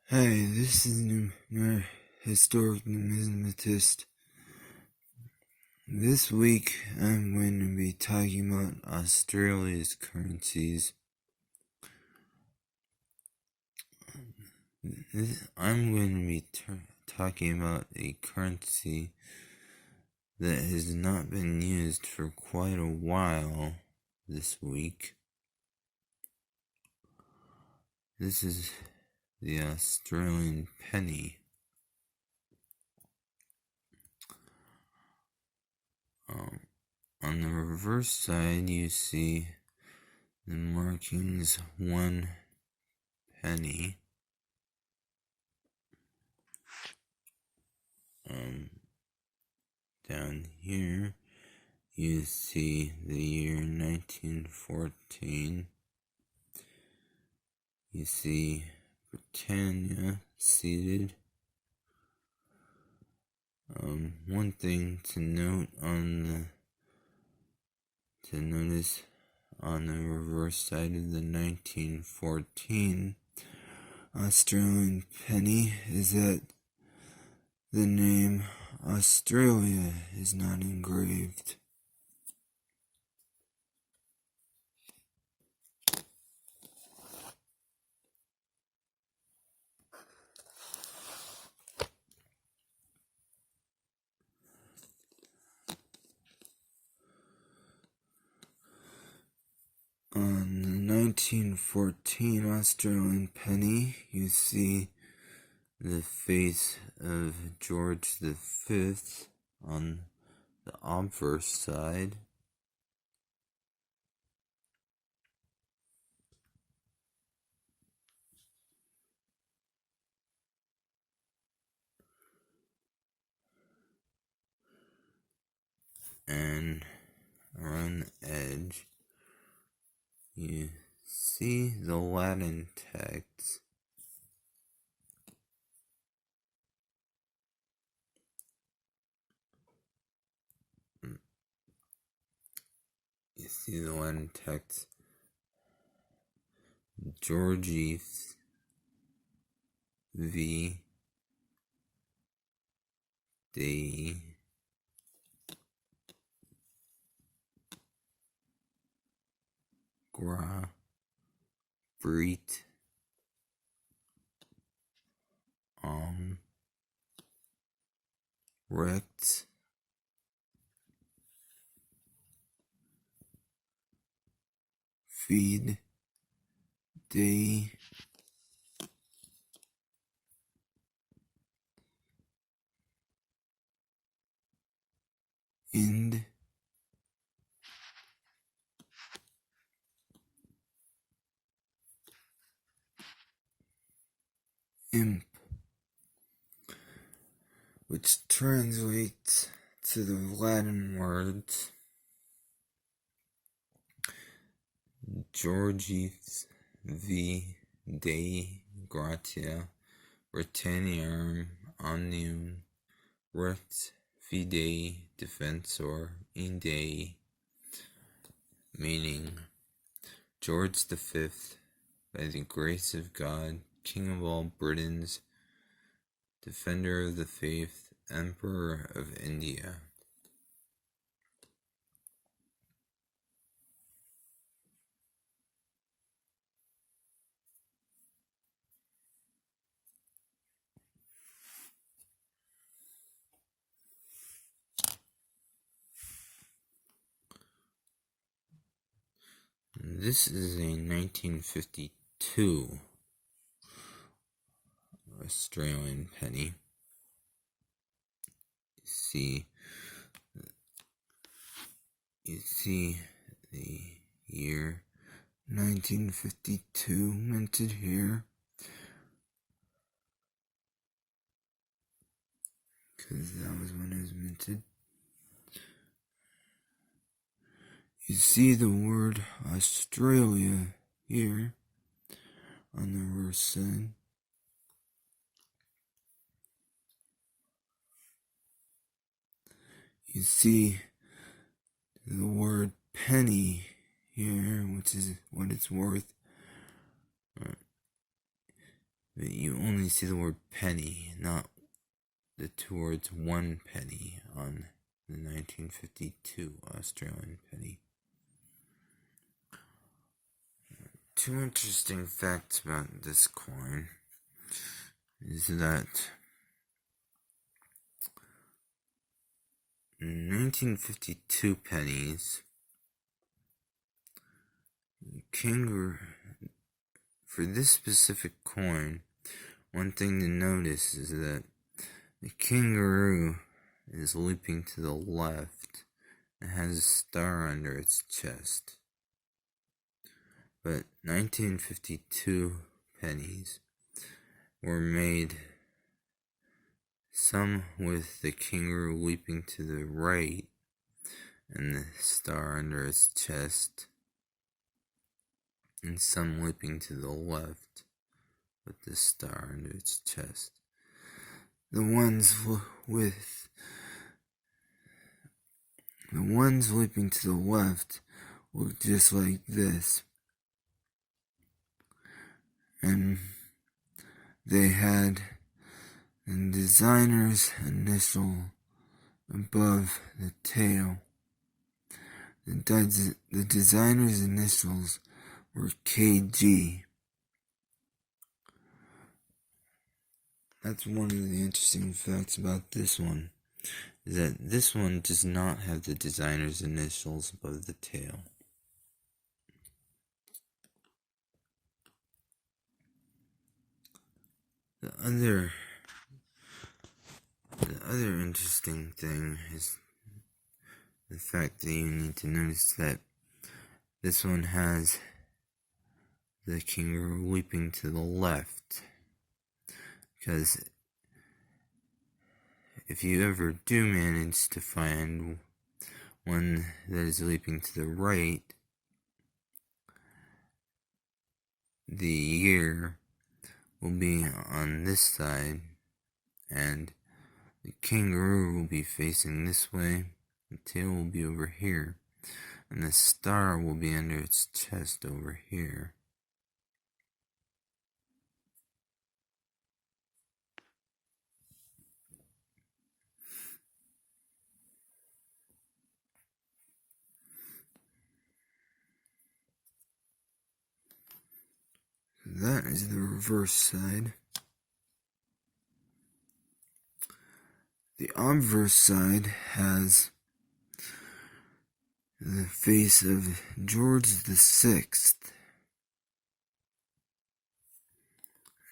Hi, this is your historic numismatist. This week I'm going to be talking about Australia's currencies. I'm going to be talking about a currency that has not been used for quite a while this week. This is the Australian penny. On the reverse side, you see the markings 1 penny. Down here, you see the year 1914. You see Britannia seated. One thing to notice on the reverse side of the 1914 Australian penny is that the name Australia is not engraved. On the 1914 Australian penny, you see the face of George V on the obverse side. And around the edge, you see the Latin text. You see the Latin text, Georgies V Dei Gra Brit Rect Feed Dei Ind Imp, which translates to the Latin words Georgies V Dei Gratia Britanniarum Omnium Rex Fidei Defensor in Dei, meaning George V, by the grace of God, King of all Britons, Defender of the Faith, Emperor of India. This is a 1952 Australian penny. You see the year 1952 minted here, because that was when it was minted. You see the word Australia here on the reverse side. You see the word penny here, which is what it's worth. but you only see the word penny, not the two words one penny on the 1952 Australian penny. Two interesting facts about this coin is that in 1952 pennies, kangaroo, for this specific coin, one thing to notice is that the kangaroo is leaping to the left and has a star under its chest. But 1952 pennies were made, some with the kangaroo leaping to the right and the star under its chest, and some leaping to the left with the star under its chest. The ones leaping to the left look just like this, and they had the designer's initial above the tail. The designer's initials were KG. That's one of the interesting facts about this one, is that this one does not have the designer's initials above the tail. The other interesting thing is the fact that you need to notice that this one has the kangaroo leaping to the left, because if you ever do manage to find one that is leaping to the right, the year will be on this side, and the kangaroo will be facing this way, the tail will be over here, and the star will be under its chest over here. That is the reverse side. The obverse side has the face of George VI.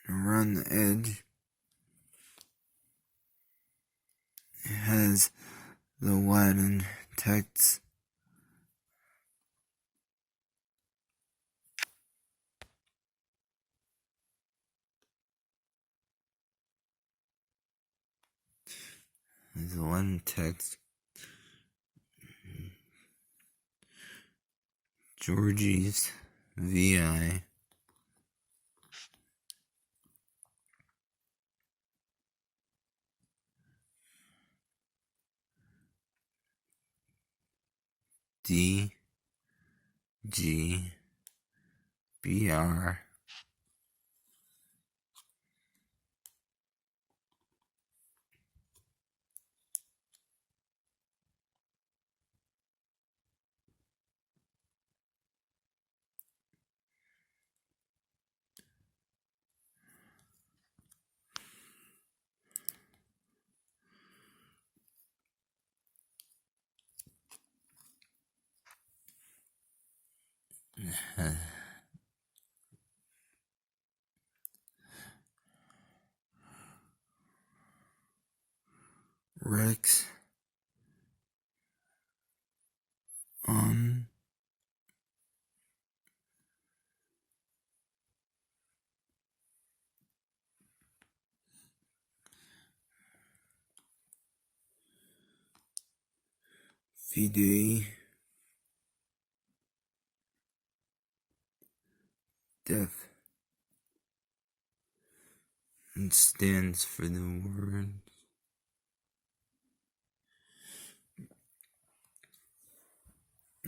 Around the edge, it has the Latin text. There's the Latin text. Georgie's VI. D G B R Rex on Fidei Death. It stands for the word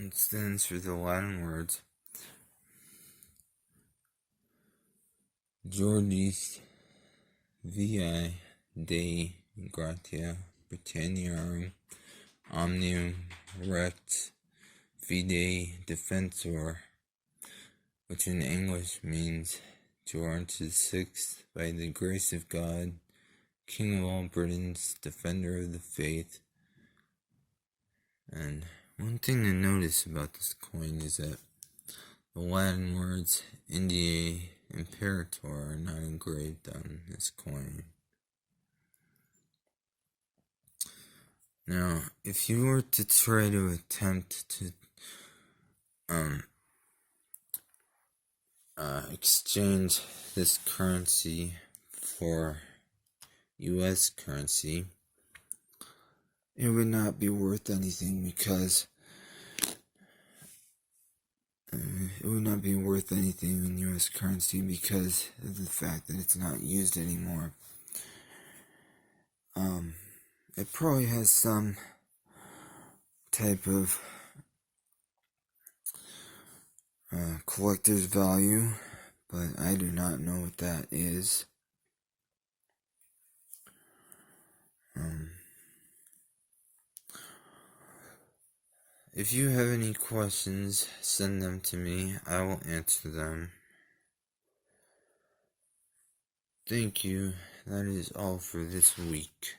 It stands for the Latin words Georgis vi Dei gratia Britanniarum omnium rex fidei defensor, which in English means to our to the sixth, by the grace of God, King of all Britons, defender of the faith. And one thing to notice about this coin is that the Latin words Indiae Imperator are not engraved on this coin. Now, if you were to try to attempt to exchange this currency for US currency, it would not be worth anything because in US currency because of the fact that it's not used anymore. It probably has some type of collector's value, but I do not know what that is. If you have any questions, send them to me. I will answer them. Thank you. That is all for this week.